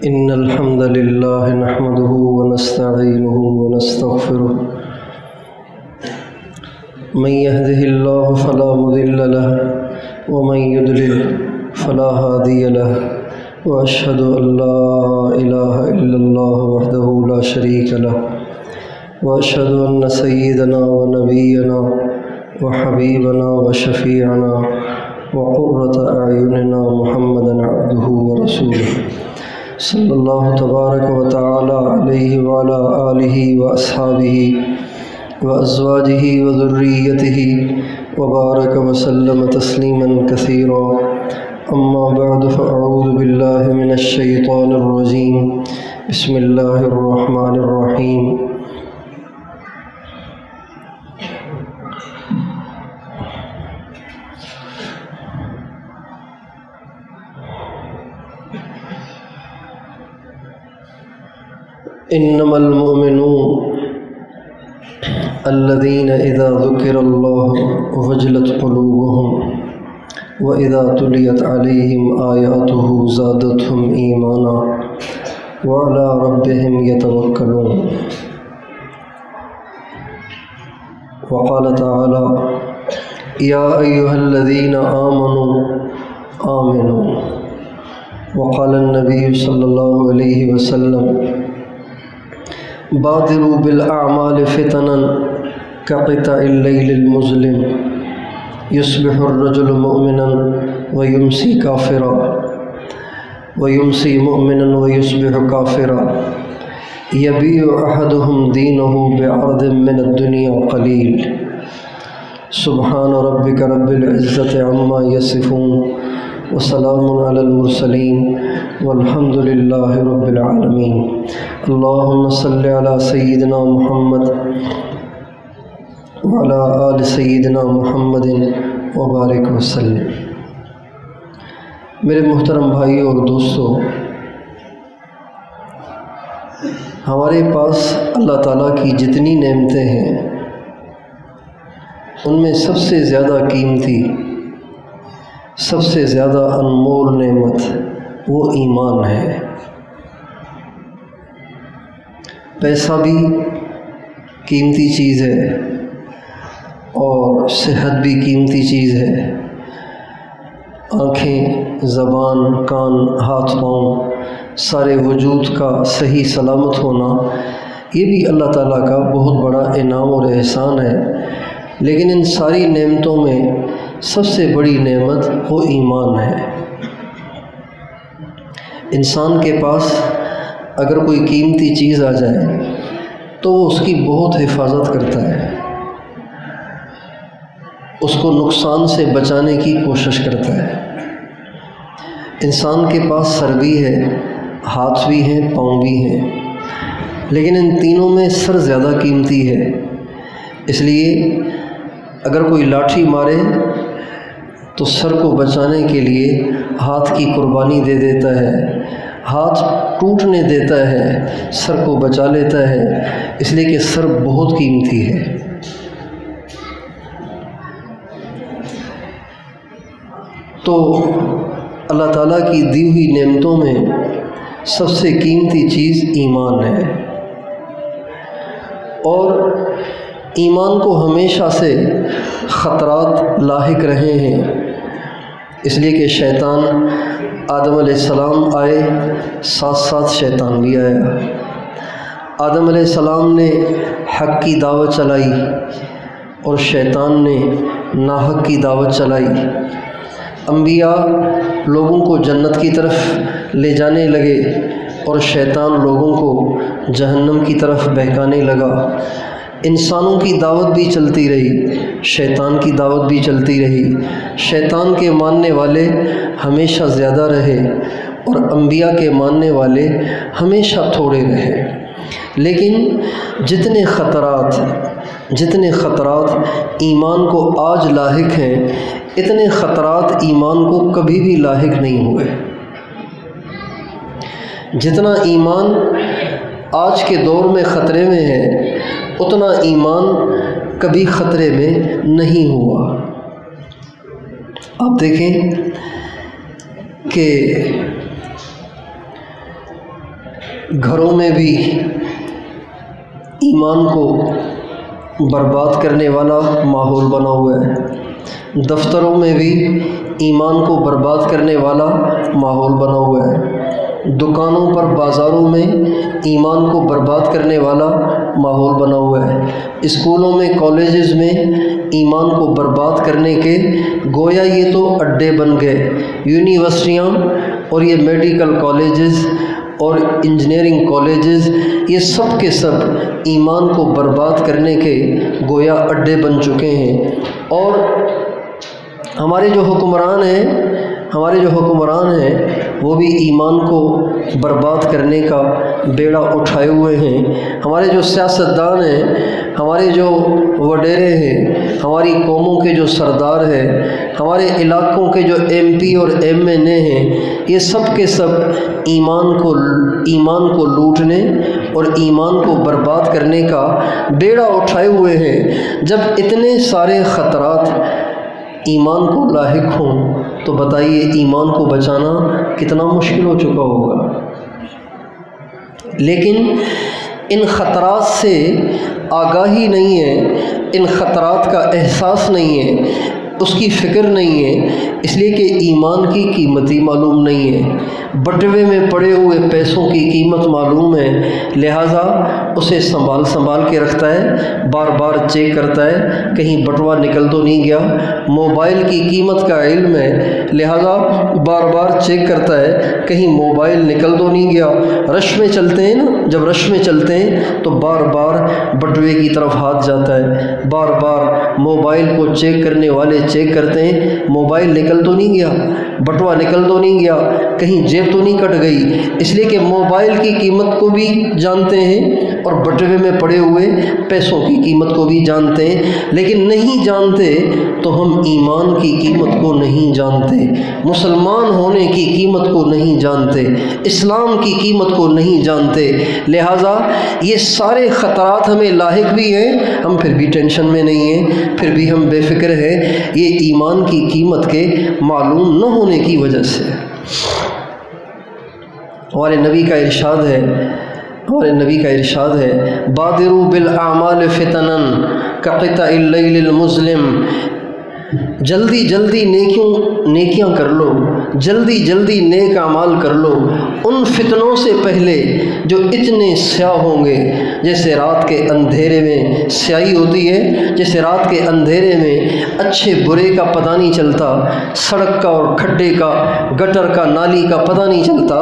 إن الحمد لله نحمده ونستعينه ونستغفره من يهده الله فلا مضل له ومن يضلل فلا هادي له وأشهد أن لا إله إلا الله وحده لا شريك له وأشهد أن سيدنا ونبينا وحبيبنا وشفيعنا وقرة أعيننا محمدا عبده ورسوله صلی اللہ تبارک و تعالی علیہ وعلى آلہ وأصحابہ وأزواجہ وذریتہ وبارک وسلم تسلیما کثیرا اما بعد فاعوذ باللہ من الشیطان الرجیم بسم اللہ الرحمن الرحیم انما المؤمنون الذين اذا ذكر الله وجلت قلوبهم واذا تليت عليهم آياته زادتهم ايمانا وعلى ربهم يتوكلون وقال تعالى يا ايها الذين آمنوا وقال النبي صلى الله عليه وسلم بادروا بالأعمال فتنا كقطع الليل المظلم يصبح الرجل مؤمنا ويمسي كافرا ويمسي مؤمنا ويصبح كافرا يبيع أحدهم دينه بعرض من الدنيا قليل سبحان ربك رب العزة عما يصفون وسلام على المرسلين والحمد للہ رب العالمین اللہم صلی علی سیدنا محمد وعلی آل سیدنا محمد وبارک وسلم۔ میرے محترم بھائیوں اور دوستو، ہمارے پاس اللہ تعالیٰ کی جتنی نعمتیں ہیں ان میں سب سے زیادہ قیمتی، سب سے زیادہ انمول نعمت وہ ایمان ہے۔ پیسہ بھی قیمتی چیز ہے اور صحت بھی قیمتی چیز ہے۔ آنکھیں، زبان، کان، ہاتھ پاؤں، سارے وجود کا صحیح سلامت ہونا یہ بھی اللہ تعالیٰ کا بہت بڑا انعام اور احسان ہے، لیکن ان ساری نعمتوں میں سب سے بڑی نعمت وہ ایمان ہے۔ انسان کے پاس اگر کوئی قیمتی چیز آ جائے تو وہ اس کی بہت حفاظت کرتا ہے، اس کو نقصان سے بچانے کی کوشش کرتا ہے۔ انسان کے پاس سر بھی ہے، ہاتھ بھی ہیں، پاؤں بھی ہیں، لیکن ان تینوں میں سر زیادہ قیمتی ہے۔ اس لیے اگر کوئی لاٹھی مارے تو سر کو بچانے کے لیے ہاتھ کی قربانی دے دیتا ہے، ہاتھ ٹوٹنے دیتا ہے، سر کو بچا لیتا ہے، اس لیے کہ سر بہت قیمتی ہے۔ تو اللہ تعالیٰ کی دی ہوئی نعمتوں میں سب سے قیمتی چیز ایمان ہے، اور ایمان کو ہمیشہ سے خطرات لاحق رہے ہیں، اس لیے کہ شیطان آدم علیہ السلام آئے، ساتھ ساتھ شیطان بھی آیا۔ آدم علیہ السلام نے حق کی دعوت چلائی اور شیطان نے ناحق کی دعوت چلائی۔ انبیاء لوگوں کو جنت کی طرف لے جانے لگے اور شیطان لوگوں کو جہنم کی طرف بہکانے لگا۔ انسانوں کی دعوت بھی چلتی رہی، شیطان کی دعوت بھی چلتی رہی، شیطان کے ماننے والے ہمیشہ زیادہ رہے اور انبیاء کے ماننے والے ہمیشہ تھوڑے رہے۔ لیکن جتنے خطرات ایمان کو آج لاحق ہیں، اتنے خطرات ایمان کو کبھی بھی لاحق نہیں ہوئے۔ جتنا ایمان آج کے دور میں خطرے میں ہے، اتنا ایمان کبھی خطرے میں نہیں ہوا۔ آپ دیکھیں کہ گھروں میں بھی ایمان کو برباد کرنے والا ماحول بنا ہوا ہے، دفتروں میں بھی ایمان کو برباد کرنے والا ماحول بنا ہوا ہے، دکانوں پر بازاروں میں ایمان کو برباد کرنے والا ماحول بنا ہوا ہے، اسکولوں میں کالجز میں ایمان کو برباد کرنے کے گویا یہ تو اڈے بن گئے۔ یونیورسٹیاں اور یہ میڈیکل کالجز اور انجینئرنگ کالجز یہ سب کے سب ایمان کو برباد کرنے کے گویا اڈے بن چکے ہیں۔ اور ہمارے جو حکمران ہیں وہ بھی ایمان کو برباد کرنے کا بیڑا اٹھائے ہوئے ہیں۔ ہمارے جو سیاستدان ہیں، ہمارے جو وڈیرے ہیں، ہماری قوموں کے جو سردار ہیں، ہمارے علاقوں کے جو ایم پی اور ایم این اے ہیں، یہ سب کے سب ایمان کو لوٹنے اور ایمان کو برباد کرنے کا بیڑا اٹھائے ہوئے ہیں۔ جب اتنے سارے خطرات ایمان کو لاحق ہوں تو بتائیے ایمان کو بچانا کتنا مشکل ہو چکا ہوگا۔ لیکن ان خطرات سے آگاہی نہیں ہے، ان خطرات کا احساس نہیں ہے، اس کی فکر نہیں ہے، اس لیے کہ ایمان کی قیمت ہی معلوم نہیں ہے۔ بٹوے میں پڑے ہوئے پیسوں کی قیمت معلوم ہے، لہٰذا اسے سنبھال کے رکھتا ہے، بار بار چیک کرتا ہے کہیں بٹوا نکل تو نہیں گیا۔ موبائل کی قیمت کا علم ہے، لہٰذا بار بار چیک کرتا ہے کہیں موبائل نکل تو نہیں گیا۔ رش میں چلتے ہیں نا، جب رش میں چلتے ہیں تو بار بار بٹوے کی طرف ہاتھ جاتا ہے، بار بار موبائل کو چیک کرنے والے چیک کرتے ہیں موبائل نکل تو نہیں گیا، بٹوا نکل تو نہیں گیا، کہیں جیب تو نہیں کٹ گئی، اس لیے کہ موبائل کی قیمت کو بھی جانتے ہیں اور بٹوے میں پڑے ہوئے پیسوں کی قیمت کو بھی جانتے ہیں۔ لیکن نہیں جانتے تو ہم ایمان کی قیمت کو نہیں جانتے، مسلمان ہونے کی قیمت کو نہیں جانتے، اسلام کی قیمت کو نہیں جانتے، لہٰذا یہ سارے خطرات ہمیں لاحق بھی ہیں، ہم پھر بھی ٹینشن میں نہیں ہیں، پھر بھی ہم بے فکر ہیں، یہ ایمان کی قیمت کے معلوم نہ ہونے کی وجہ سے۔ ہمارے نبی کا ارشاد ہے بادروا بالاعمال فتنا کقطع اللیل المظلم، جلدی جلدی نیکیاں کر لو، جلدی جلدی نیک اعمال کر لو ان فتنوں سے پہلے جو اتنے سیاہ ہوں گے، جیسے رات کے اندھیرے میں سیاہی ہوتی ہے، جیسے رات کے اندھیرے میں اچھے برے کا پتہ نہیں چلتا، سڑک کا اور کھڈے کا، گٹر کا، نالی کا پتہ نہیں چلتا،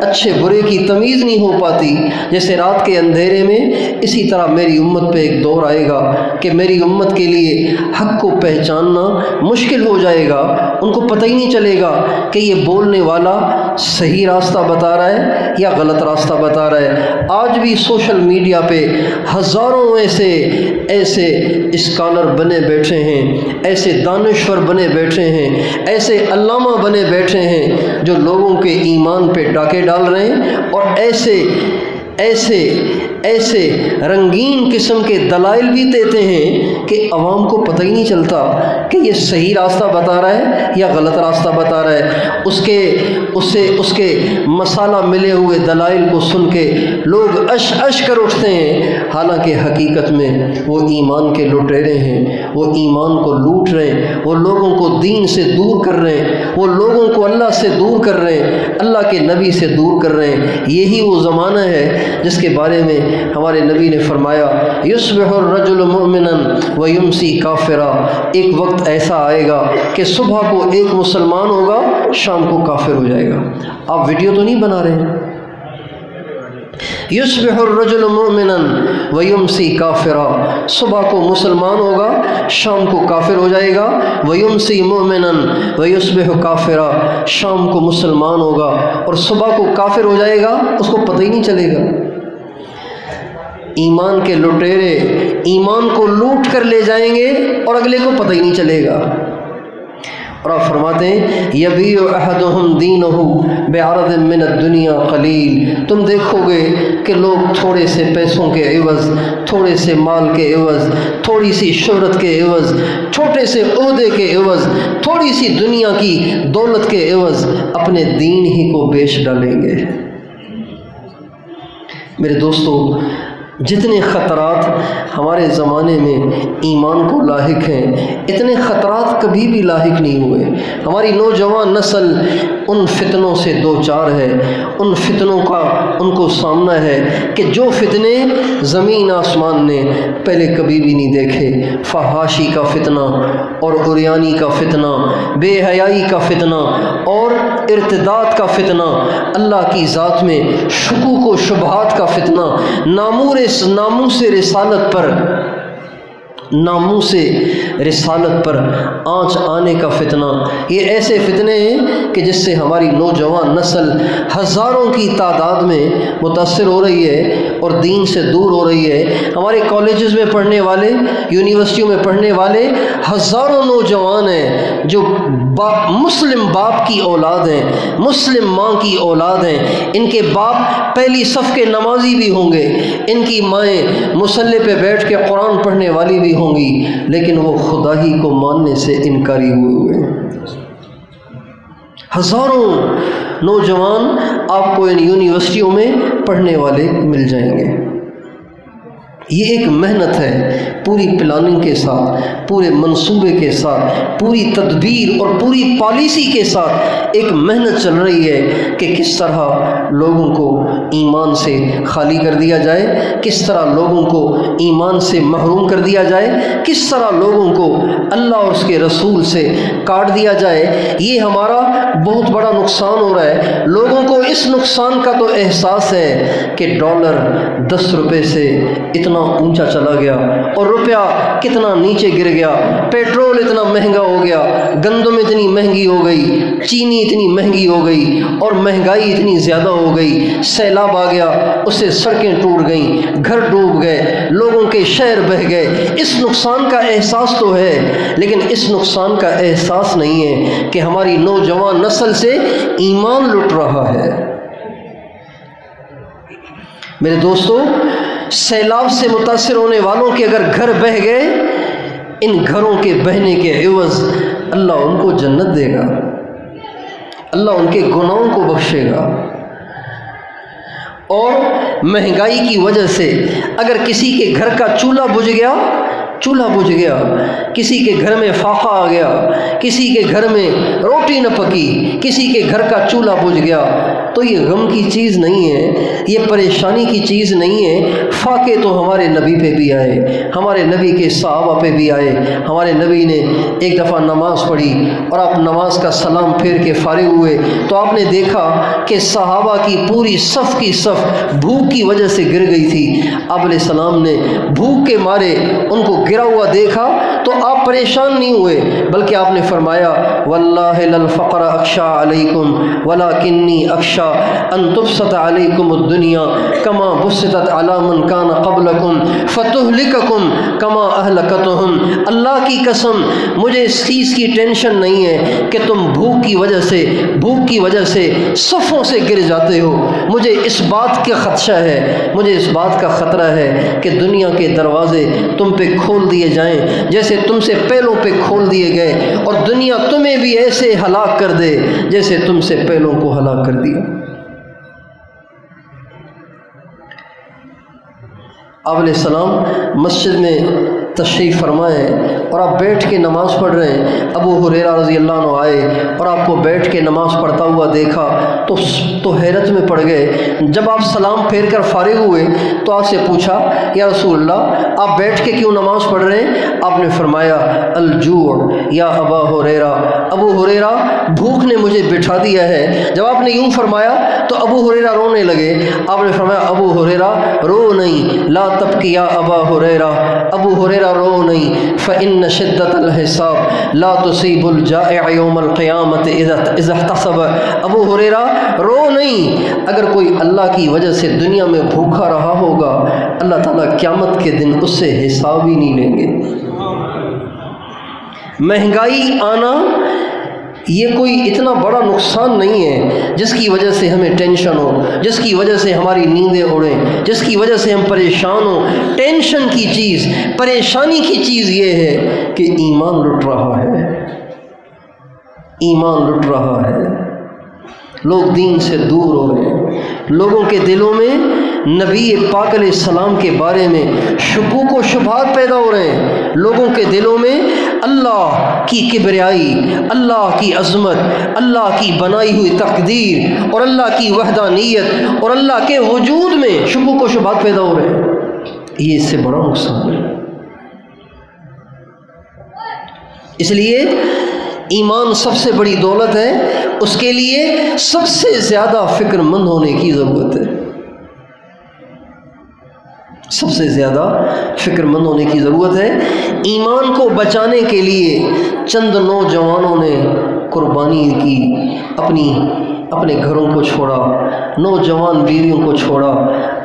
اچھے برے کی تمیز نہیں ہو پاتی، جیسے رات کے اندھیرے میں اسی طرح میری امت پہ ایک دور آئے گا کہ میری امت کے لیے حق کو پہچاننا مشکل ہو جائے گا، ان کو پتہ ہی نہیں چلے گا کہ یہ بولنے والا صحیح راستہ بتا رہا ہے یا غلط راستہ بتا رہا ہے۔ آج بھی سوشل میڈیا پہ ہزاروں ایسے اسکالر بنے بیٹھے ہیں، ایسے دانشور بنے بیٹھے ہیں، ایسے علامہ بنے بیٹھے ہیں جو لوگوں کے ایمان پہ ڈاکے ڈال رہے ہیں اور ایسے رنگین قسم کے دلائل بھی دیتے ہیں کہ عوام کو پتہ ہی نہیں چلتا کہ یہ صحیح راستہ بتا رہا ہے یا غلط راستہ بتا رہا ہے۔ اس کے مسالہ ملے ہوئے دلائل کو سن کے لوگ اش کر اٹھتے ہیں، حالانکہ حقیقت میں وہ ایمان کے لٹیرے ہیں، وہ ایمان کو لوٹ رہے ہیں، وہ لوگوں کو دین سے دور کر رہے ہیں، وہ لوگوں کو اللہ سے دور کر رہے ہیں، اللہ کے نبی سے دور کر رہے ہیں۔ یہی وہ زمانہ ہے جس کے بارے میں ہمارے نبی نے فرمایا یصبح الرجل مؤمنا ویمسی کافرا، ایک وقت ایسا آئے گا کہ صبح کو ایک مسلمان ہوگا، شام کو کافر ہو جائے گا۔ آپ ویڈیو تو نہیں بنا رہے ہیں؟ یصبح الرجل مؤمنا ویمسی کافرا، صبح کو مسلمان ہوگا، شام کو کافر ہو جائے گا، ویمسی مؤمنا ویصبح کافرا، شام کو مسلمان ہوگا اور صبح کو کافر ہو جائے گا، اس کو پتہ ہی نہیں چلے گا۔ ایمان کے لٹیرے ایمان کو لوٹ کر لے جائیں گے اور اگلے کو پتہ ہی نہیں چلے گا۔ اور آپ فرماتے ہیں یبیع احدہم دینہ بعرض من الدنیا قلیل، تم دیکھو گے کہ لوگ تھوڑے سے پیسوں کے عوض، تھوڑے سے مال کے عوض، تھوڑی سی شہرت کے عوض، چھوٹے سے عہدے کے عوض، تھوڑی سی دنیا کی دولت کے عوض اپنے دین ہی کو بیچ ڈالیں گے۔ میرے دوستو، جتنے خطرات ہمارے زمانے میں ایمان کو لاحق ہیں، اتنے خطرات کبھی بھی لاحق نہیں ہوئے۔ ہماری نوجوان نسل ان فتنوں سے دو چار ہے، ان فتنوں کا ان کو سامنا ہے کہ جو فتنے زمین آسمان نے پہلے کبھی بھی نہیں دیکھے۔ فحاشی کا فتنہ اور عریانی کا فتنہ، بے حیائی کا فتنہ اور ارتداد کا فتنہ، اللہ کی ذات میں شکوک و شبہات کا فتنہ، ناموس رسالت پر آنچ آنے کا فتنہ۔ یہ ایسے فتنے ہیں کہ جس سے ہماری نوجوان نسل ہزاروں کی تعداد میں متاثر ہو رہی ہے اور دین سے دور ہو رہی ہے۔ ہمارے کالجز میں پڑھنے والے، یونیورسٹیوں میں پڑھنے والے ہزاروں نوجوان ہیں جو مسلم باپ کی اولاد ہیں، مسلم ماں کی اولاد ہیں۔ ان کے باپ پہلی صف کے نمازی بھی ہوں گے، ان کی مائیں مصلی پہ بیٹھ کے قرآن پڑھنے والی بھی ہوں گی، لیکن وہ خدا ہی کو ماننے سے انکاری ہوئے ہیں۔ ہزاروں نوجوان آپ کو ان یونیورسٹیوں میں پڑھنے والے مل جائیں گے۔ یہ ایک محنت ہے، پوری پلاننگ کے ساتھ، پورے منصوبے کے ساتھ، پوری تدبیر اور پوری پالیسی کے ساتھ ایک محنت چل رہی ہے کہ کس طرح لوگوں کو ایمان سے خالی کر دیا جائے، کس طرح لوگوں کو ایمان سے محروم کر دیا جائے، کس طرح لوگوں کو اللہ اور اس کے رسول سے کاٹ دیا جائے۔ یہ ہمارا بہت بڑا نقصان ہو رہا ہے۔ لوگوں کو اس نقصان کا تو احساس ہے کہ ڈالر 10 روپے سے اتنا اونچا چلا گیا اور روپیہ کتنا نیچے گر گیا، پیٹرول اتنا مہنگا ہو گیا، گندم اتنی مہنگی ہو گئی، چینی اتنی مہنگی ہو گئی اور مہنگائی اتنی زیادہ ہو گئی، سیلاب آ گیا، اس سے سڑکیں ٹوٹ گئیں، گھر ڈوب گئے، لوگوں کے شہر بہہ گئے۔ اس نقصان کا احساس تو ہے، لیکن اس نقصان کا احساس نہیں ہے کہ ہماری نوجوان نسل سے ایمان لٹ رہا ہے۔ میرے دوستو، سیلاب سے متاثر ہونے والوں کے اگر گھر بہہ گئے، ان گھروں کے بہنے کے عوض اللہ ان کو جنت دے گا، اللہ ان کے گناہوں کو بخشے گا۔ اور مہنگائی کی وجہ سے اگر کسی کے گھر کا چولہا بجھ گیا، کسی کے گھر میں فاقہ آ گیا، کسی کے گھر میں روٹی نہ پکی، کسی کے گھر کا چولہا بجھ گیا، تو یہ غم کی چیز نہیں ہے، یہ پریشانی کی چیز نہیں ہے۔ فاقے تو ہمارے نبی پہ بھی آئے، ہمارے نبی کے صحابہ پہ بھی آئے۔ ہمارے نبی نے ایک دفعہ نماز پڑھی اور آپ نماز کا سلام پھیر کے فارغ ہوئے تو آپ نے دیکھا کہ صحابہ کی پوری صف کی صف بھوک کی وجہ سے گر گئی تھی۔ آپ علیہ السلام نے بھوک کے مارے ان کو گرا ہوا دیکھا تو آپ پریشان نہیں ہوئے، بلکہ آپ نے فرمایا واللہ للفقر اخشى علیکم ولکنی اخشى ان تبسط علیکم الدنیا کما بسطت علی من کان قبلکم فتہلککم کما اہلکتہم۔ اللہ کی قسم مجھے اس چیز کی ٹینشن نہیں ہے کہ تم بھوک کی وجہ سے صفوں سے گر جاتے ہو۔ مجھے اس بات کا خدشہ ہے، مجھے اس بات کا خطرہ ہے کہ دنیا کے دروازے تم پہ کھول دیے جائیں جیسے تم سے پہلوں پہ کھول دیے گئے، اور دنیا تمہیں بھی ایسے ہلاک کر دے جیسے تم سے پہلوں کو ہلاک کر دیا۔ آپ علیہ السلام مسجد میں تشریف فرمائے اور آپ بیٹھ کے نماز پڑھ رہے ہیں۔ ابو ہریرہ رضی اللہ عنہ آئے اور آپ کو بیٹھ کے نماز پڑھتا ہوا دیکھا تو حیرت میں پڑ گئے۔ جب آپ سلام پھیر کر فارغ ہوئے تو آپ سے پوچھا یا رسول اللہ آپ بیٹھ کے کیوں نماز پڑھ رہے ہیں؟ آپ نے فرمایا الجوع یا ابا ہریرہ، ابو ہریرہ بھوک نے مجھے بٹھا دیا ہے۔ جب آپ نے یوں فرمایا تو ابو ہریرہ رونے لگے۔ آپ نے فرمایا ابو ہریرہ رو نہیں، لا تبکی یا ابا ہریرہ، ابو ہریرہ رو نہیں، فإن شدت الحساب لا تصیب الجائع یوم القیامت اذا احتسب۔ ابو ہریرہ رو نہیں، اگر کوئی اللہ کی وجہ سے دنیا میں بھوکا رہا ہوگا اللہ تعالیٰ قیامت کے دن اس سے حساب ہی نہیں لیں گے۔ مہنگائی آنا یہ کوئی اتنا بڑا نقصان نہیں ہے جس کی وجہ سے ہمیں ٹینشن ہو، جس کی وجہ سے ہماری نیندیں اڑیں، جس کی وجہ سے ہم پریشان ہوں۔ ٹینشن کی چیز، پریشانی کی چیز یہ ہے کہ ایمان لٹ رہا ہے، ایمان لٹ رہا ہے، لوگ دین سے دور ہو رہے ہیں، لوگوں کے دلوں میں نبی پاک علیہ السلام کے بارے میں شکوک و شبہات پیدا ہو رہے ہیں، لوگوں کے دلوں میں اللہ کی کبریائی، اللہ کی عظمت، اللہ کی بنائی ہوئی تقدیر اور اللہ کی وحدانیت اور اللہ کے وجود میں شکوک و شبہات پیدا ہو رہے ہیں۔ یہ اس سے بڑا نقصان ہے۔ اس لیے ایمان سب سے بڑی دولت ہے، اس کے لیے سب سے زیادہ فکر مند ہونے کی ضرورت ہے، سب سے زیادہ فکر مند ہونے کی ضرورت ہے۔ ایمان کو بچانے کے لیے چند نوجوانوں نے قربانی کی، اپنے گھروں کو چھوڑا، نوجوان بیویوں کو چھوڑا،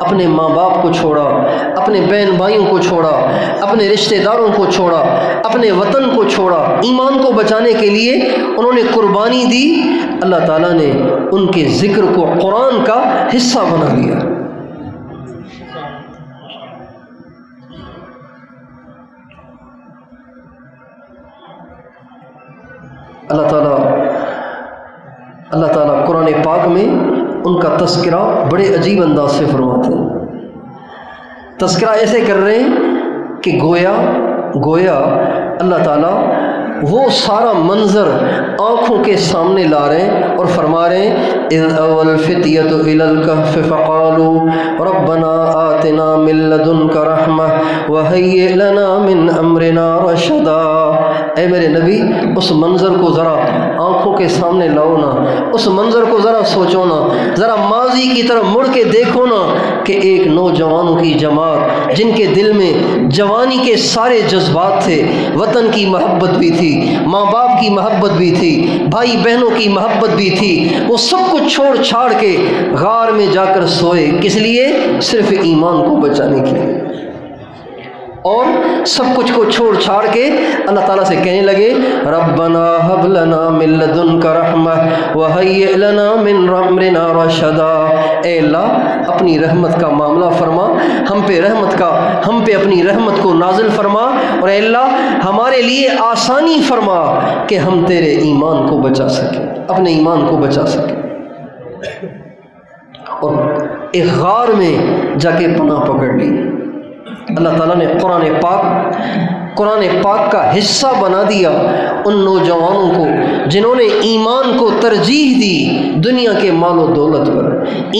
اپنے ماں باپ کو چھوڑا، اپنے بہن بھائیوں کو چھوڑا، اپنے رشتہ داروں کو چھوڑا، اپنے وطن کو چھوڑا، ایمان کو بچانے کے لیے انہوں نے قربانی دی۔ اللہ تعالیٰ نے ان کے ذکر کو قرآن کا حصہ بنا دیا۔ اللہ تعالیٰ قرآن پاک میں ان کا تذکرہ بڑے عجیب انداز سے فرماتے ہیں۔ تذکرہ ایسے کر رہے ہیں کہ گویا اللہ تعالیٰ وہ سارا منظر آنکھوں کے سامنے لا رہے ہیں اور فرما رہے ہیں اِذْ أَوَى الْفِتْيَةُ إِلَى الْكَهْفِ فَقَالُوا رَبَّنَا آتِنَا مِن لَّدُنْكَ رَحْمَةً وَهَيِّئْ لَنَا مِنْ أَمْرِنَا رَشَدًا۔ اے میرے نبی، اس منظر کو ذرا آنکھوں کے سامنے لاؤ نا، اس منظر کو ذرا سوچو نا، ذرا ماضی کی طرف مڑ کے دیکھو نا کہ ایک نوجوانوں کی جماعت جن کے دل میں جوانی کے سارے جذبات تھے، وطن کی محبت بھی تھی، ماں باپ کی محبت بھی تھی، بھائی بہنوں کی محبت بھی تھی، وہ سب کچھ چھوڑ چھاڑ کے غار میں جا کر سوئے، کس لیے؟ صرف ایمان کو بچانے کے لیے، اور سب کچھ کو چھوڑ چھاڑ کے اللہ تعالیٰ سے کہنے لگے ربنا ہب لنا من لدنک رحمہ وہیئ لنا من امرنا رشدا۔ اے اللہ، اپنی رحمت کا معاملہ فرما، ہم پہ اپنی رحمت کو نازل فرما، اور اے اللہ ہمارے لیے آسانی فرما کہ ہم تیرے ایمان کو بچا سکیں، اپنے ایمان کو بچا سکیں۔ اور ایک غار میں جا کے پناہ پکڑ لی۔ اللہ تعالیٰ نے قرآن پاک کا حصہ بنا دیا ان نوجوانوں کو جنہوں نے ایمان کو ترجیح دی دنیا کے مال و دولت پر،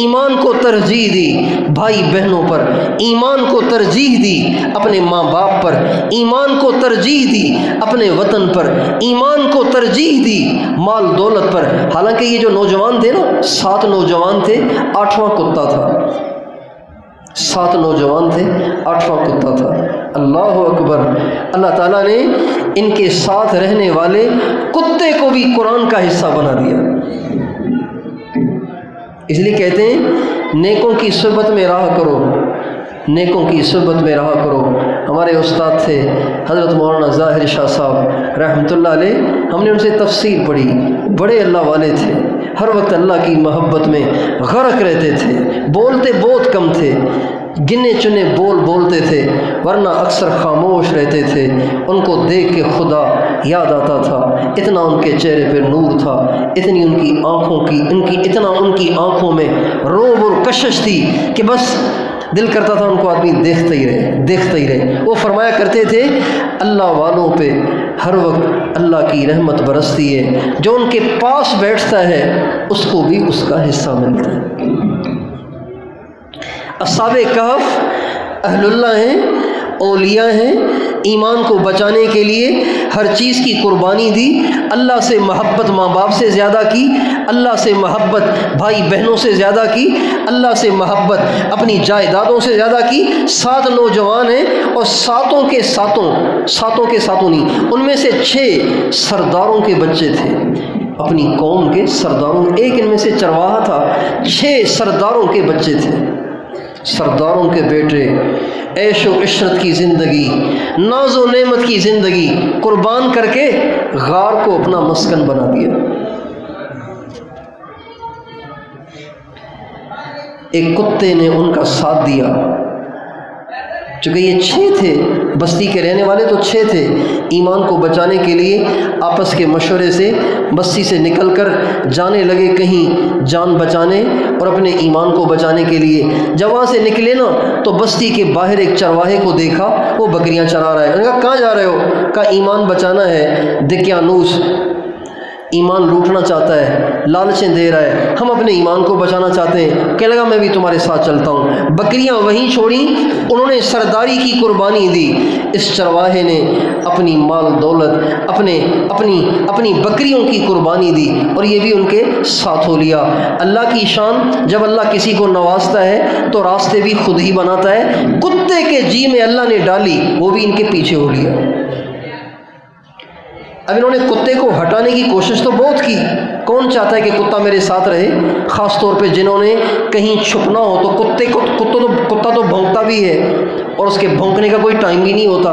ایمان کو ترجیح دی بھائی بہنوں پر، ایمان کو ترجیح دی اپنے ماں باپ پر، ایمان کو ترجیح دی اپنے وطن پر، ایمان کو ترجیح دی مال دولت پر۔ حالانکہ یہ جو نوجوان تھے نا، 7 نوجوان تھے، 8واں کتا تھا، 7 نوجوان تھے، 8واں کتا تھا۔ اللہ اکبر! اللہ تعالیٰ نے ان کے ساتھ رہنے والے کتے کو بھی قرآن کا حصہ بنا دیا۔ اس لیے کہتے ہیں نیکوں کی صحبت میں رہا کرو، نیکوں کی صحبت میں رہا کرو۔ ہمارے استاد تھے حضرت مولانا ظاہر شاہ صاحب رحمۃ اللہ علیہ، ہم نے ان سے تفسیر پڑھی، بڑے اللہ والے تھے، ہر وقت اللہ کی محبت میں غرق رہتے تھے، بولتے بہت کم تھے، گنے چنے بولتے تھے، ورنہ اکثر خاموش رہتے تھے۔ ان کو دیکھ کے خدا یاد آتا تھا، اتنا ان کے چہرے پہ نور تھا، اتنی ان کی آنکھوں میں روب اور کشش تھی کہ بس دل کرتا تھا ان کو آدمی دیکھتا ہی رہے۔ وہ فرمایا کرتے تھے اللہ والوں پہ ہر وقت اللہ کی رحمت برستی ہے، جو ان کے پاس بیٹھتا ہے اس کو بھی اس کا حصہ ملتا ہے۔ اصحاب کہف اہل اللہ ہیں، اولیاء ہیں، ایمان کو بچانے کے لیے ہر چیز کی قربانی دی، اللہ سے محبت ماں باپ سے زیادہ کی، اللہ سے محبت بھائی بہنوں سے زیادہ کی، اللہ سے محبت اپنی جائیدادوں سے زیادہ کی۔ 7 نوجوان ہیں اور ساتوں کے ساتوں نہیں، ان میں سے 6 سرداروں کے بچے تھے، اپنی قوم کے سرداروں، ایک ان میں سے چرواہا تھا، 6 سرداروں کے بچے تھے، سرداروں کے بیٹے، عیش و عشرت کی زندگی، ناز و نعمت کی زندگی قربان کر کے غار کو اپنا مسکن بنا دیا۔ ایک کتے نے ان کا ساتھ دیا، چونکہ یہ 6 تھے، بستی کے رہنے والے تو 6 تھے، ایمان کو بچانے کے لیے آپس کے مشورے سے بستی سے نکل کر جانے لگے کہیں جان بچانے اور اپنے ایمان کو بچانے کے لیے۔ جب وہاں سے نکلے نا تو بستی کے باہر ایک چرواہے کو دیکھا، وہ بکریاں چرا رہا ہے۔ انہوں نے کہا کہاں جا رہے ہو؟ کہا ایمان بچانا ہے، دقیانوس ایمان لوٹنا چاہتا ہے، لالچیں دے رہا ہے، ہم اپنے ایمان کو بچانا چاہتے ہیں۔ کہنے لگا میں بھی تمہارے ساتھ چلتا ہوں۔ بکریاں وہیں چھوڑیں، انہوں نے سرداری کی قربانی دی۔ اس چرواہے نے اپنی مال دولت، اپنی بکریوں کی قربانی دی اور یہ بھی ان کے ساتھ ہو لیا۔ اللہ کی شان، جب اللہ کسی کو نوازتا ہے تو راستے بھی خود ہی بناتا ہے۔ کتے کے جی میں اللہ نے ڈالی، وہ بھی ان کے پیچھے ہو لیا۔ اب انہوں نے کتے کو ہٹانے کی کوشش تو بہت کی، کون چاہتا ہے کہ کتا میرے ساتھ رہے؟ خاص طور پہ جنہوں نے کہیں چھپنا ہو تو کتا تو بھونکتا بھی ہے اور اس کے بھونکنے کا کوئی ٹائم بھی نہیں ہوتا،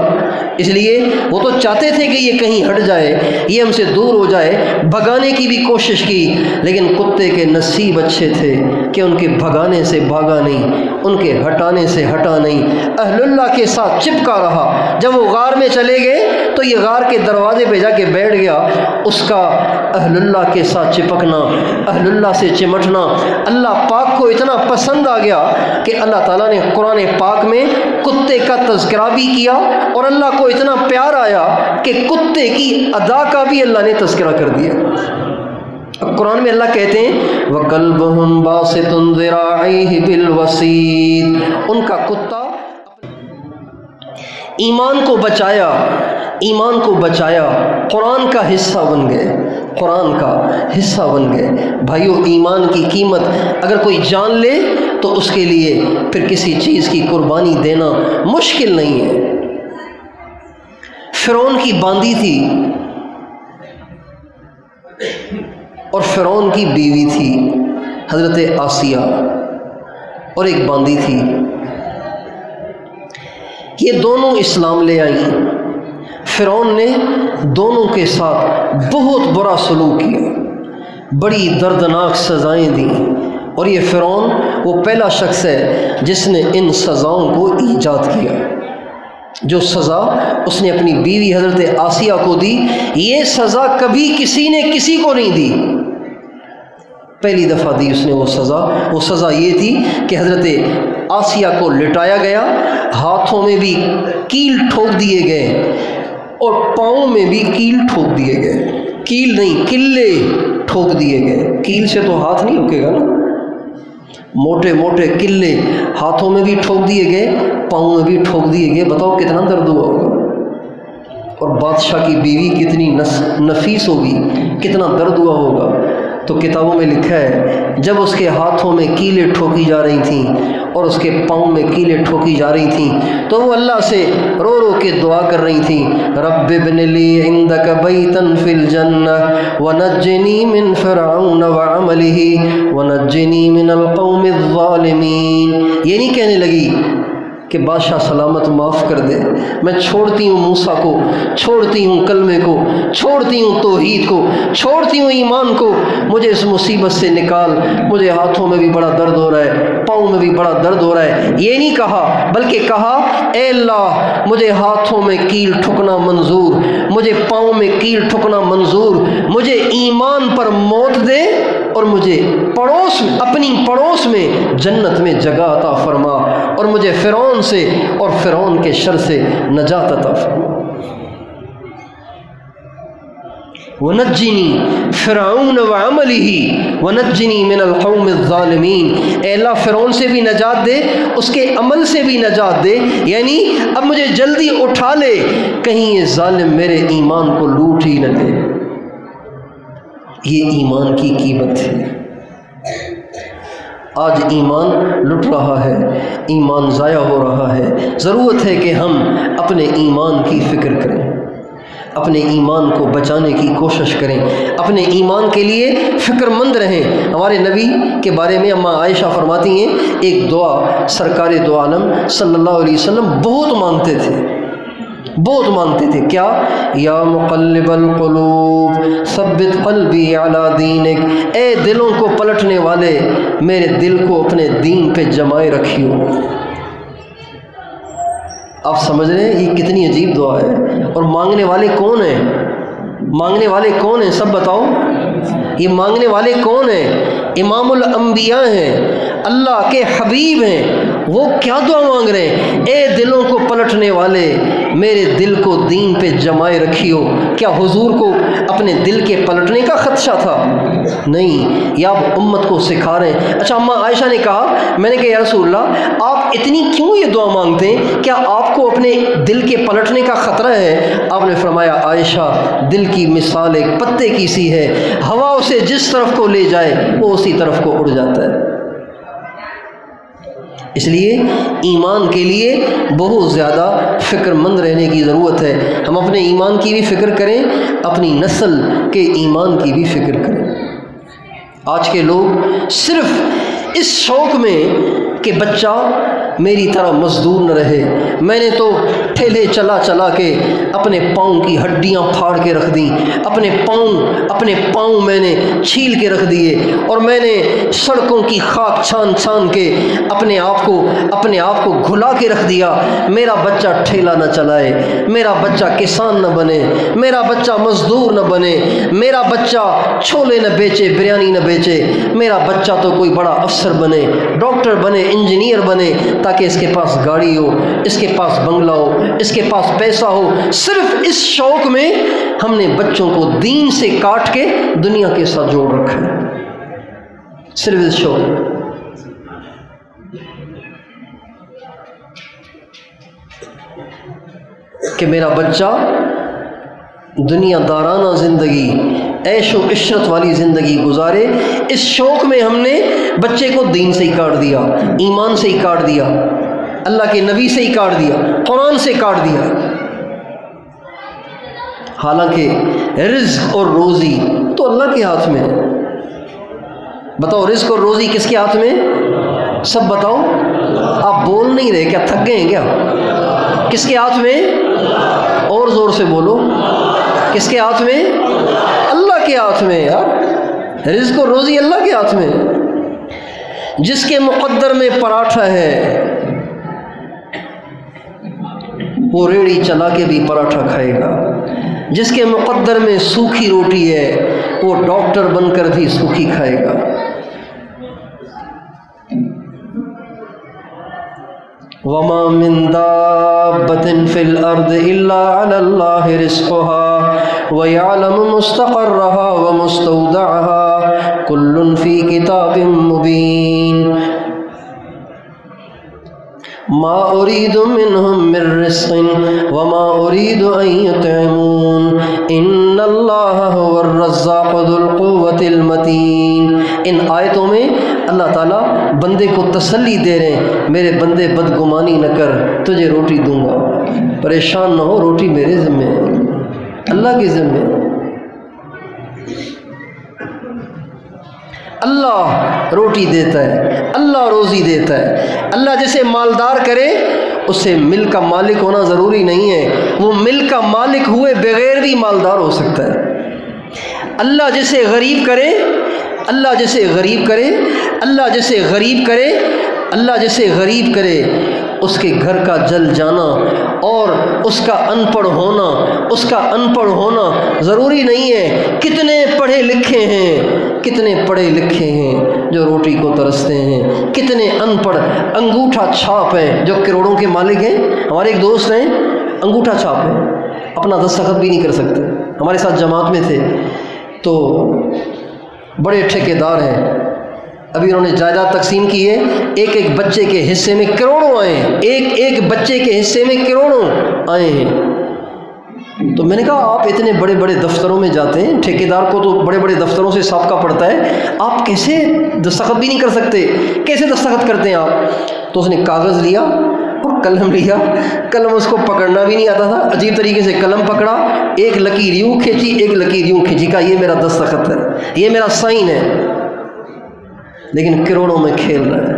اس لیے وہ تو چاہتے تھے کہ یہ کہیں ہٹ جائے، یہ ہم سے دور ہو جائے، بھگانے کی بھی کوشش کی، لیکن کتے کے نصیب اچھے تھے کہ ان کے بھگانے سے بھاگا نہیں، ان کے ہٹانے سے ہٹا نہیں، اہل اللہ کے ساتھ چپکا رہا۔ جب وہ غار میں چلے گئے تو یہ غار کے دروازے پہ جا کے بیٹھ گیا۔ اس کا اہل اللہ کے ساتھ چپکنا، اہل اللہ سے چمٹنا اللہ پاک کو اتنا پسند آ گیا کہ اللہ تعالیٰ نے قرآن پاک میں کتے کا تذکرہ بھی کیا، اور اللہ کو اتنا پیار آیا کہ کتے کی ادا کا بھی اللہ نے تذکرہ کر دیا۔ اب قرآن میں اللہ کہتے ہیں وَقَلْبُهُمْ بَاسِطٌ ذِرَاعَيْهِ بِالْوَسِيدِ، ان کا کتا ایمان کو بچایا، قرآن کا حصہ بن گئے۔ بھائیو، ایمان کی قیمت اگر کوئی جان لے تو اس کے لیے پھر کسی چیز کی قربانی دینا مشکل نہیں ہے۔ فرعون کی باندی تھی اور فرعون کی بیوی تھی حضرت آسیہ، اور ایک باندی تھی، یہ دونوں اسلام لے آئیں۔ فرعون نے دونوں کے ساتھ بہت برا سلوک کیا، بڑی دردناک سزائیں دیں، اور یہ فرعون وہ پہلا شخص ہے جس نے ان سزاؤں کو ایجاد کیا۔ جو سزا اس نے اپنی بیوی حضرت آسیہ کو دی، یہ سزا کبھی کسی نے کسی کو نہیں دی، پہلی دفعہ دی اس نے وہ سزا یہ تھی کہ حضرت آسیہ کو لٹایا گیا، ہاتھوں میں بھی کیل ٹھوک دیے گئے اور پاؤں میں بھی کیل ٹھوک دیے گئے، کیل نہیں کلے ٹھوک دیے گئے، کیل سے تو ہاتھ نہیں رکے گا نا، موٹے موٹے کلے ہاتھوں میں بھی ٹھوک دیے گئے، پاؤں میں بھی ٹھوک دیے گئے۔ بتاؤ کتنا درد ہوا ہوگا، اور بادشاہ کی بیوی کتنی نفیس ہوگی، کتنا درد ہوا ہوگا۔ تو کتابوں میں لکھا ہے جب اس کے ہاتھوں میں کیلیں ٹھوکی جا رہی تھیں اور اس کے پاؤں میں کیلیں ٹھوکی جا رہی تھیں تو وہ اللہ سے رو رو کے دعا کر رہی تھیں، رب ابن لی عندک بیتا فی الجنہ ونجنی من فرعون وعملہ ونجنی من القوم الظالمین۔ یہ نہیں کہنے لگی کہ بادشاہ سلامت معاف کر دے، میں چھوڑتی ہوں موسیٰ کو، چھوڑتی ہوں کلمے کو، چھوڑتی ہوں توحید کو، چھوڑتی ہوں ایمان کو، مجھے اس مصیبت سے نکال، مجھے ہاتھوں میں بھی بڑا درد ہو رہا ہے، پاؤں میں بھی بڑا درد ہو رہا ہے۔ یہ نہیں کہا، بلکہ کہا اے اللہ مجھے ہاتھوں میں کیل ٹھکنا منظور، مجھے پاؤں میں کیل ٹھکنا منظور، مجھے ایمان پر موت دے اور مجھے اپنی پڑوس میں جنت میں جگہ عطا فرما، اور مجھے فرعون سے اور فرعون کے شر سے نجات عطا فرما۔ وَنَجِّنِي فِرْعَوْنَ وَعَمَلِهِ وَنَجِّنِي مِنَ الْقَوْمِ الظَّالِمِينَ، اے اللہ فرعون سے بھی نجات دے، اس کے عمل سے بھی نجات دے، یعنی اب مجھے جلدی اٹھا لے، کہیں یہ ظالم میرے ایمان کو لوٹ ہی نہ لے۔ یہ ایمان کی قیمت ہے۔ آج ایمان لٹ رہا ہے، ایمان ضائع ہو رہا ہے۔ ضرورت ہے کہ ہم اپنے ایمان کی فکر کریں، اپنے ایمان کو بچانے کی کوشش کریں، اپنے ایمان کے لیے فکر مند رہیں۔ ہمارے نبی کے بارے میں اماں عائشہ فرماتی ہیں ایک دعا سرکار دو عالم صلی اللہ علیہ وسلم بہت مانگتے تھے، کیا؟ یا مقلب القلوب ثبت قلبی علی دینک، اے دلوں کو پلٹنے والے میرے دل کو اپنے دین پہ جمائے رکھیو۔ آپ سمجھ رہے ہیں یہ کتنی عجیب دعا ہے؟ اور مانگنے والے کون ہیں؟ مانگنے والے کون ہیں؟ سب بتاؤ، یہ مانگنے والے کون ہیں؟ امام الانبیاء ہیں، اللہ کے حبیب ہیں۔ وہ کیا دعا مانگ رہے ہیں؟ اے دلوں کو پلٹنے والے، میرے دل کو دین پہ جمائے رکھیو۔ کیا حضور کو اپنے دل کے پلٹنے کا خدشہ تھا؟ نہیں، یہ آپ امت کو سکھا رہے ہیں۔ اچھا، اماں عائشہ نے کہا، میں نے کہا یا رسول اللہ آپ اتنی کیوں یہ دعا مانگتے ہیں؟ کیا آپ کو اپنے دل کے پلٹنے کا خطرہ ہے؟ آپ نے فرمایا عائشہ، دل کی مثال ایک پتے کی سی ہے، ہوا اسے جس طرف کو لے جائے وہ اسی طرف کو اڑ جاتا ہے۔ اس لیے ایمان کے لیے بہت زیادہ فکر مند رہنے کی ضرورت ہے۔ ہم اپنے ایمان کی بھی فکر کریں، اپنی نسل کے ایمان کی بھی فکر کریں۔ آج کے لوگ صرف اس شوق میں کہ بچہ میری طرح مزدور نہ رہے، میں نے تو ٹھیلے چلا چلا کے اپنے پاؤں کی ہڈیاں پھاڑ کے رکھ دیں، اپنے پاؤں میں نے چھیل کے رکھ دیے، اور میں نے سڑکوں کی خاک چھان چھان کے اپنے آپ کو گھلا کے رکھ دیا۔ میرا بچہ ٹھیلا نہ چلائے، میرا بچہ کسان نہ بنے، میرا بچہ مزدور نہ بنے، میرا بچہ چھولے نہ بیچے، بریانی نہ بیچے، میرا بچہ تو کوئی بڑا افسر بنے، ڈاکٹر بنے، انجینئر بنے، تاکہ اس کے پاس گاڑی ہو، اس کے پاس بنگلہ ہو، اس کے پاس پیسہ ہو۔ صرف اس شوق میں ہم نے بچوں کو دین سے کاٹ کے دنیا کے ساتھ جوڑ رکھا ہے، صرف اس شوق میں۔ کہ میرا بچہ دنیا دارانہ زندگی، عیش و عشرت والی زندگی گزارے، اس شوق میں ہم نے بچے کو دین سے ہی کاٹ دیا، ایمان سے ہی کاٹ دیا، اللہ کے نبی سے ہی کاٹ دیا، قرآن سے کاٹ دیا۔ حالانکہ رزق اور روزی تو اللہ کے ہاتھ میں ہے۔ بتاؤ رزق اور روزی کس کے ہاتھ میں؟ سب بتاؤ، آپ بول نہیں رہے، کیا تھک گئے ہیں کیا؟ کس کے ہاتھ میں؟ اور زور سے بولو، کس کے ہاتھ میں؟ اللہ کے ہاتھ میں یار، رزق اور روزی اللہ کے ہاتھ میں۔ جس کے مقدر میں پراٹھا ہے وہ ریڑھی چلا کے بھی پراٹھا کھائے گا، جس کے مقدر میں سوکھی روٹی ہے وہ ڈاکٹر بن کر بھی سوکھی کھائے گا۔ وَمَا مِن دَابَّةٍ فِي الْأَرْضِ إِلَّا عَلَى اللَّهِ رِزْقُهَا وَيَعْلَمُ مُسْتَقَرَّهَا وَمُسْتَوْدَعَهَا كُلٌّ فِي كِتَابٍ مُبِينٍ ما أريد منهم من رزق وما أريد أن يطعمون إن الله هو الرزاق ذو القوة المتين۔ ان آیتوں میں اللہ تعالیٰ بندے کو تسلی دے رہے ہیں، میرے بندے بدگمانی نہ کر، تجھے روٹی دوں گا، پریشان نہ ہو، روٹی میرے ذمہ ہے، اللہ کے ذمہ ہے۔ اللہ روٹی دیتا ہے، اللہ روزی دیتا ہے۔ اللہ جسے مالدار کرے اسے ملک کا مالک ہونا ضروری نہیں ہے، وہ ملک کا مالک ہوئے بغیر بھی مالدار ہو سکتا ہے۔ اللہ جسے غریب کرے، اللہ جسے غریب کرے، اللہ جسے غریب کرے، اللہ جسے غریب کرے، اس کے گھر کا جل جانا اور اس کا ان پڑھ ہونا ضروری نہیں ہے۔ کتنے پڑھے لکھے ہیں جو روٹی کو ترستے ہیں، کتنے ان پڑھ انگوٹھا چھاپ ہیں جو کروڑوں کے مالک ہیں۔ ہمارے ایک دوست ہیں، انگوٹھا چھاپ ہیں، اپنا دستخط بھی نہیں کر سکتے۔ ہمارے ساتھ جماعت میں تھے تو بڑے ٹھیکیدار ہیں، ابھی انہوں نے جائیداد تقسیم کی ہے، ایک ایک بچے کے حصے میں کروڑوں آئے ہیں، ایک بچے کے حصے میں کروڑوں آئے ہیں۔ تو میں نے کہا آپ اتنے بڑے بڑے دفتروں میں جاتے ہیں، ٹھیکیدار کو تو بڑے بڑے دفتروں سے سابقہ پڑتا ہے، آپ کیسے دستخط بھی نہیں کر سکتے؟ کیسے دستخط کرتے ہیں آپ؟ تو اس نے کاغذ لیا اور قلم لیا، قلم اس کو پکڑنا بھی نہیں آتا تھا، عجیب طریقے سے قلم پکڑا، ایک لکیر یوں کھینچی، ایک لکیر یوں کھینچی، کہا یہ میرا دستخط ہے، یہ میرا سائن ہے، لیکن کروڑوں میں کھیل رہا ہے۔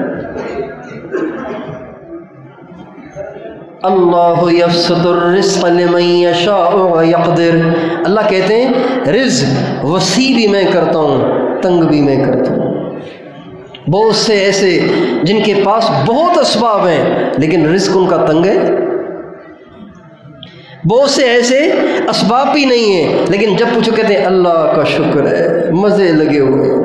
اللہ یبسط الرزق لمن یشاء ویقدر، اللہ کہتے ہیں رزق وسیع بھی میں کرتا ہوں، تنگ بھی میں کرتا ہوں۔ بہت سے ایسے جن کے پاس بہت اسباب ہیں لیکن رزق ان کا تنگ ہے، بہت سے ایسے اسباب بھی نہیں ہیں، لیکن جب پوچھو کہتے ہیں اللہ کا شکر ہے، مزے لگے ہوئے ہیں۔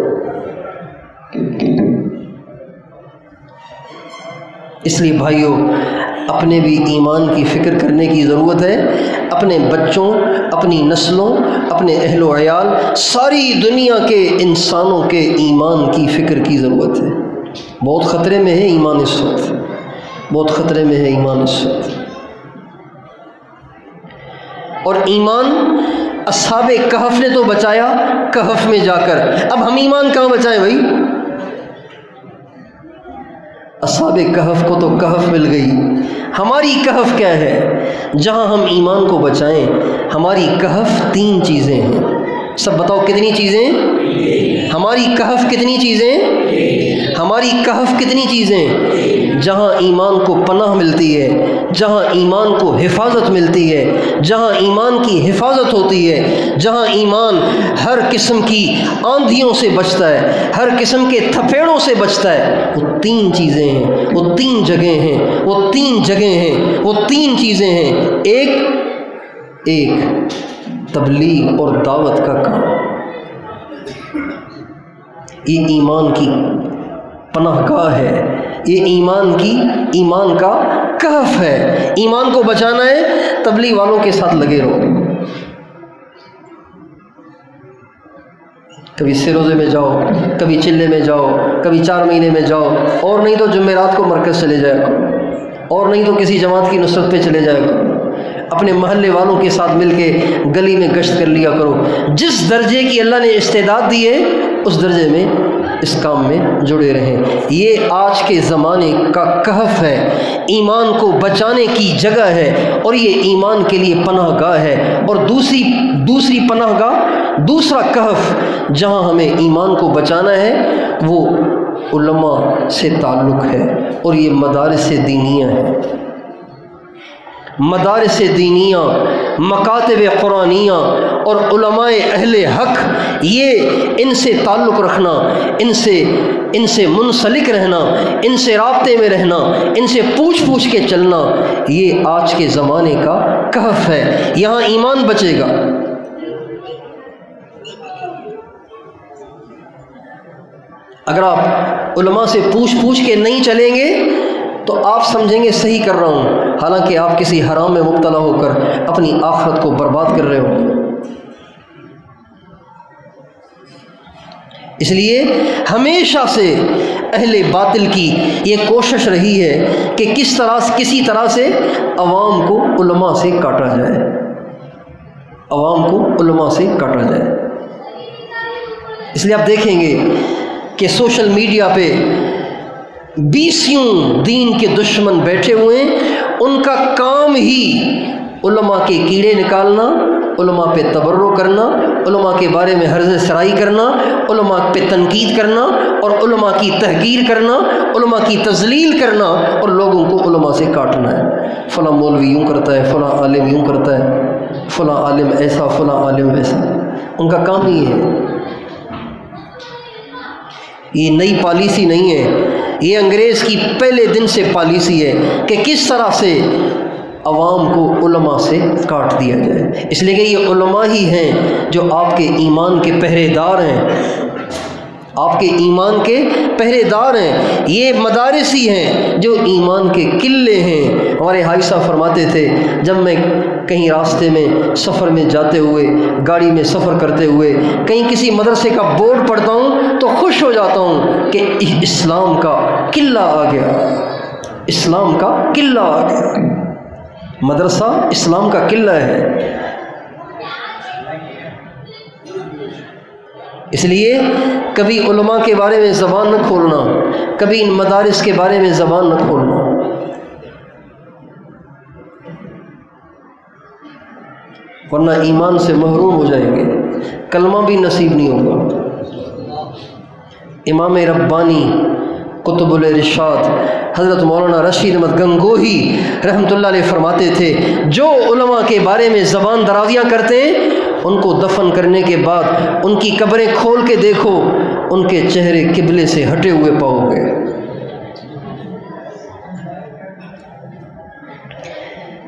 اس لیے بھائیوں، اپنے بھی ایمان کی فکر کرنے کی ضرورت ہے، اپنے بچوں، اپنی نسلوں، اپنے اہل و عیال، ساری دنیا کے انسانوں کے ایمان کی فکر کی ضرورت ہے۔ بہت خطرے میں ہے ایمان اس وقت، بہت خطرے میں ہے ایمان اس وقت۔ اور ایمان اصحاب کہف نے تو بچایا کہف میں جا کر، اب ہم ایمان کہاں بچائیں بھائی؟ اصحاب کہف کو تو کہف مل گئی، ہماری کہف کیا ہے جہاں ہم ایمان کو بچائیں؟ ہماری کہف 3 چیزیں ہیں، سب بتاؤ کتنی چیزیں؟ ہماری کہف کتنی چیزیں؟ ہماری کہف کتنی چیزیں؟ جہاں ایمان کو پناہ ملتی ہے، جہاں ایمان کو حفاظت ملتی ہے، جہاں ایمان کی حفاظت ہوتی ہے، جہاں ایمان ہر قسم کی آندھیوں سے بچتا ہے، ہر قسم کے تھپیڑوں سے بچتا ہے، وہ 3 چیزیں ہیں، وہ 3 جگہیں ہیں، وہ 3 جگہیں ہیں، وہ 3 چیزیں ہیں۔ ایک تبلیغ اور دعوت کا کام، یہ ایمان کی پناہ گاہ ہے، یہ ایمان کا کہف ہے۔ ایمان کو بچانا ہے، تبلیغ والوں کے ساتھ لگے رہو، کبھی سروزے میں جاؤ، کبھی چلے میں جاؤ، کبھی 4 مہینے میں جاؤ، اور نہیں تو جمعرات کو مرکز چلے جایا کرو، اور نہیں تو کسی جماعت کی نصرت پہ چلے جایا کرو، اپنے محلے والوں کے ساتھ مل کے گلی میں گشت کر لیا کرو۔ جس درجے کی اللہ نے استعداد دی ہے اس درجے میں اس کام میں جڑے رہیں۔ یہ آج کے زمانے کا کہف ہے، ایمان کو بچانے کی جگہ ہے، اور یہ ایمان کے لیے پناہ گاہ ہے۔ اور دوسری پناہ گاہ، دوسرا کہف جہاں ہمیں ایمان کو بچانا ہے، وہ علماء سے تعلق ہے، اور یہ مدارس دینیہ ہے۔ مدارس دینیہ، مکاتب قرآنیہ اور علماء اہل حق، یہ ان سے تعلق رکھنا، ان سے منسلک رہنا، ان سے رابطے میں رہنا، ان سے پوچھ کے چلنا، یہ آج کے زمانے کا کہف ہے۔ یہاں ایمان بچے گا۔ اگر آپ علماء سے پوچھ کے نہیں چلیں گے تو آپ سمجھیں گے صحیح کر رہا ہوں، حالانکہ آپ کسی حرام میں مبتلا ہو کر اپنی آخرت کو برباد کر رہے ہو۔ اس لیے ہمیشہ سے اہل باطل کی یہ کوشش رہی ہے کہ کسی طرح سے عوام کو علماء سے کاٹا جائے، عوام کو علماء سے کاٹا جائے۔ اس لیے آپ دیکھیں گے کہ سوشل میڈیا پہ 20 دین کے دشمن بیٹھے ہوئے ہیں، ان کا کام ہی علماء کے کیڑے نکالنا، علماء پہ تبرک کرنا، علماء کے بارے میں ہرزہ سرائی کرنا، علماء پہ تنقید کرنا، اور علماء کی تحقیر کرنا، علماء کی تذلیل کرنا، اور لوگوں کو علماء سے کاٹنا ہے۔ فلاں مولوی یوں کرتا ہے، فلاں عالم یوں کرتا ہے، فلاں عالم ایسا، فلاں عالم ویسا، ان کا کام ہی ہے۔ یہ نئی پالیسی نہیں ہے، یہ انگریز کی پہلے دن سے پالیسی ہے کہ کس طرح سے عوام کو علماء سے کاٹ دیا جائے۔ اس لیے کہ یہ علماء ہی ہیں جو آپ کے ایمان کے پہرے دار ہیں، آپ کے ایمان کے پہرے دار ہیں۔ یہ مدارس ہی ہیں جو ایمان کے قلعے ہیں۔ ہمارے حاجی صاحب فرماتے تھے، جب میں کہیں راستے میں سفر میں جاتے ہوئے، گاڑی میں سفر کرتے ہوئے کہیں کسی مدرسے کا بورڈ پڑھتا ہوں تو خوش ہو جاتا ہوں کہ اسلام کا قلعہ آ گیا، اسلام کا قلعہ آ گیا۔ مدرسہ اسلام کا قلعہ ہے۔ اس لیے کبھی علماء کے بارے میں زبان نہ کھولنا، کبھی ان مدارس کے بارے میں زبان نہ کھولنا۔ ورنہ ایمان سے محروم ہو جائیں گے، کلمہ بھی نصیب نہیں ہوگا۔ امام ربانی قطب الارشاد حضرت مولانا رشید احمد گنگوہی رحمۃ اللہ علیہ فرماتے تھے، جو علماء کے بارے میں زبان درازیاں کرتے ہیں ان کو دفن کرنے کے بعد ان کی قبریں کھول کے دیکھو، ان کے چہرے قبلے سے ہٹے ہوئے پاؤ گے۔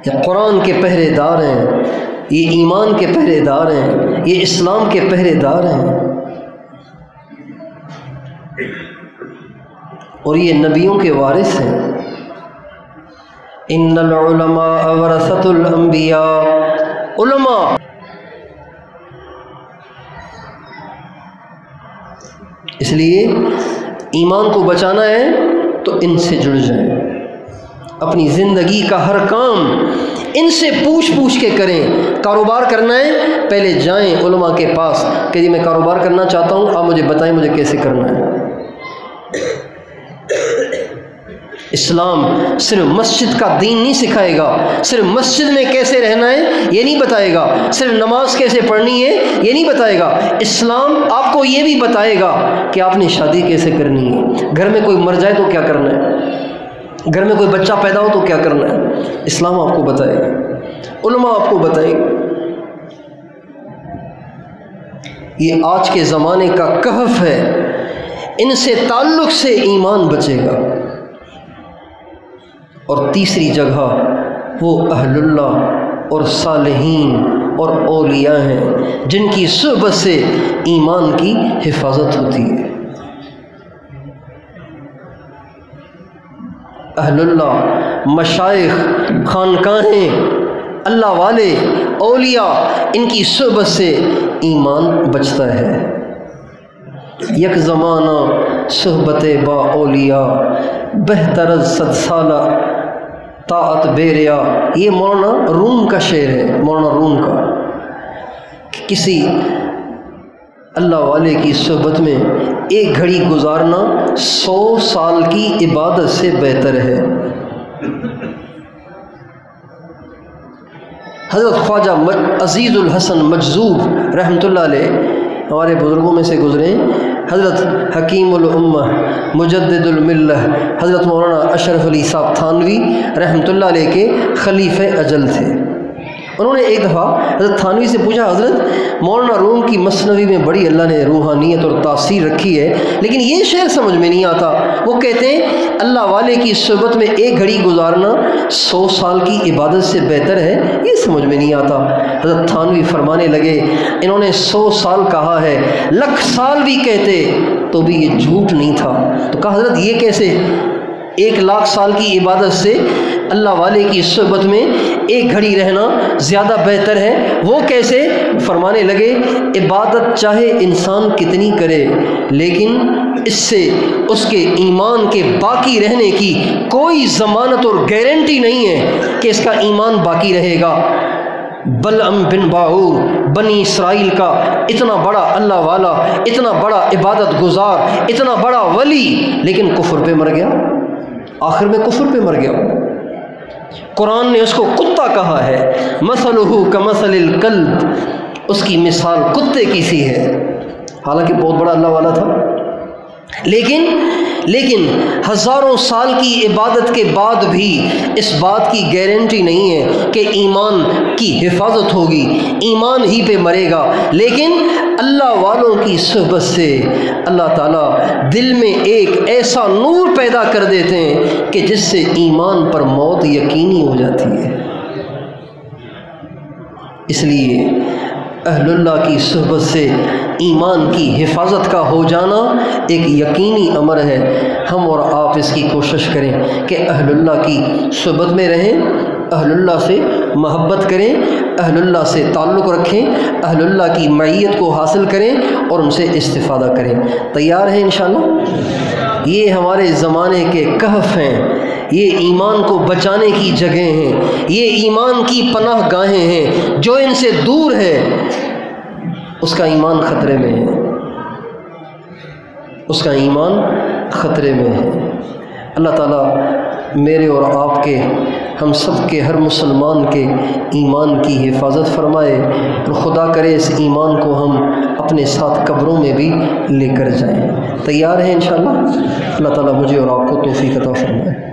یہ قرآن کے پہرے دار ہیں، یہ ایمان کے پہرے دار ہیں، یہ اسلام کے پہرے دار ہیں، اور یہ نبیوں کے وارث ہیں۔ ان العلماء ورثۃ الانبیاء، علماء اس لیے ایمان کو بچانا ہے تو ان سے جڑ جائیں، اپنی زندگی کا ہر کام ان سے پوچھ کے کریں۔ کاروبار کرنا ہے، پہلے جائیں علماء کے پاس کہ جی میں کاروبار کرنا چاہتا ہوں، آپ مجھے بتائیں مجھے کیسے کرنا ہے۔ اسلام صرف مسجد کا دین نہیں سکھائے گا، صرف مسجد میں کیسے رہنا ہے یہ نہیں بتائے گا، صرف نماز کیسے پڑھنی ہے یہ نہیں بتائے گا۔ اسلام آپ کو یہ بھی بتائے گا کہ آپ نے شادی کیسے کرنی ہے، گھر میں کوئی مر جائے تو کیا کرنا ہے، گھر میں کوئی بچہ پیدا ہو تو کیا کرنا ہے، اسلام آپ کو بتائے گا، علماء آپ کو بتائے گا۔ یہ آج کے زمانے کا کہف ہے، ان سے تعلق سے ایمان بچے گا۔ اور تیسری جگہ وہ اہل اللہ اور صالحین اور اولیاء ہیں جن کی صحبت سے ایمان کی حفاظت ہوتی ہے۔ اہل اللہ، مشائخ، خانقاہیں، اللہ والے، اولیاء، ان کی صحبت سے ایمان بچتا ہے۔ یک زمانہ صحبت با اولیاء، بہتر از 100 سالہ طاعت بیریا، یہ مولانا روم کا شعر ہے، مولانا روم کا، کہ کسی اللہ والے کی صحبت میں ایک گھڑی گزارنا 100 سال کی عبادت سے بہتر ہے۔ حضرت خواجہ عزیز الحسن مجذوب رحمۃ اللہ علیہ ہمارے بزرگوں میں سے گزرے، حضرت حکیم الامہ مجدد الملہ حضرت مولانا اشرف علی صاحب تھانوی رحمۃ اللہ علیہ کے خلیفہ اجل تھے۔ انہوں نے ایک دفعہ حضرت تھانوی سے پوچھا، حضرت مولانا روم کی مثنوی میں بڑی اللہ نے روحانیت اور تاثیر رکھی ہے، لیکن یہ شعر سمجھ میں نہیں آتا۔ وہ کہتے ہیں اللہ والے کی صحبت میں ایک گھڑی گزارنا 100 سال کی عبادت سے بہتر ہے، یہ سمجھ میں نہیں آتا۔ حضرت تھانوی فرمانے لگے، انہوں نے 100 سال کہا ہے، 1,00,000 سال بھی کہتے تو بھی یہ جھوٹ نہیں تھا۔ تو کہا حضرت یہ کیسے 1,00,000 سال کی عبادت سے اللہ والے کی صحبت میں ایک گھڑی رہنا زیادہ بہتر ہے، وہ کیسے؟ فرمانے لگے، عبادت چاہے انسان کتنی کرے لیکن اس سے اس کے ایمان کے باقی رہنے کی کوئی ضمانت اور گارنٹی نہیں ہے کہ اس کا ایمان باقی رہے گا۔ بلعم بن باعور بنی اسرائیل کا اتنا بڑا اللہ والا، اتنا بڑا عبادت گزار، اتنا بڑا ولی، لیکن کفر پہ مر گیا، آخر میں کفر پہ مر گیا۔ قرآن نے اس کو کتا کہا ہے، مثلہ کمثل الکلب، اس کی مثال کتے کی سی ہے، حالانکہ بہت بڑا اللہ والا تھا، لیکن ہزاروں سال کی عبادت کے بعد بھی اس بات کی گارنٹی نہیں ہے کہ ایمان کی حفاظت ہوگی، ایمان ہی پہ مرے گا۔ لیکن اللہ والوں کی صحبت سے اللہ تعالیٰ دل میں ایک ایسا نور پیدا کر دیتے ہیں کہ جس سے ایمان پر موت یقینی ہو جاتی ہے۔ اس لیے اہل اللہ کی صحبت سے ایمان کی حفاظت کا ہو جانا ایک یقینی امر ہے۔ ہم اور آپ اس کی کوشش کریں کہ اہل اللہ کی صحبت میں رہیں، اہل اللہ سے محبت کریں، اہل اللہ سے تعلق رکھیں، اہل اللہ کی معیت کو حاصل کریں اور ان سے استفادہ کریں۔ تیار ہیں انشاءاللہ؟ یہ ہمارے زمانے کے کہف ہیں، یہ ایمان کو بچانے کی جگہیں ہیں، یہ ایمان کی پناہ گاہیں ہیں۔ جو ان سے دور ہے اس کا ایمان خطرے میں ہے، اس کا ایمان خطرے میں ہے۔ اللہ تعالیٰ میرے اور آپ کے، ہم سب کے، ہر مسلمان کے ایمان کی حفاظت فرمائے، اور خدا کرے اس ایمان کو ہم اپنے ساتھ قبروں میں بھی لے کر جائیں۔ تیار ہیں انشاءاللہ؟ اللہ تعالیٰ مجھے اور آپ کو توفیق عطا فرمائے۔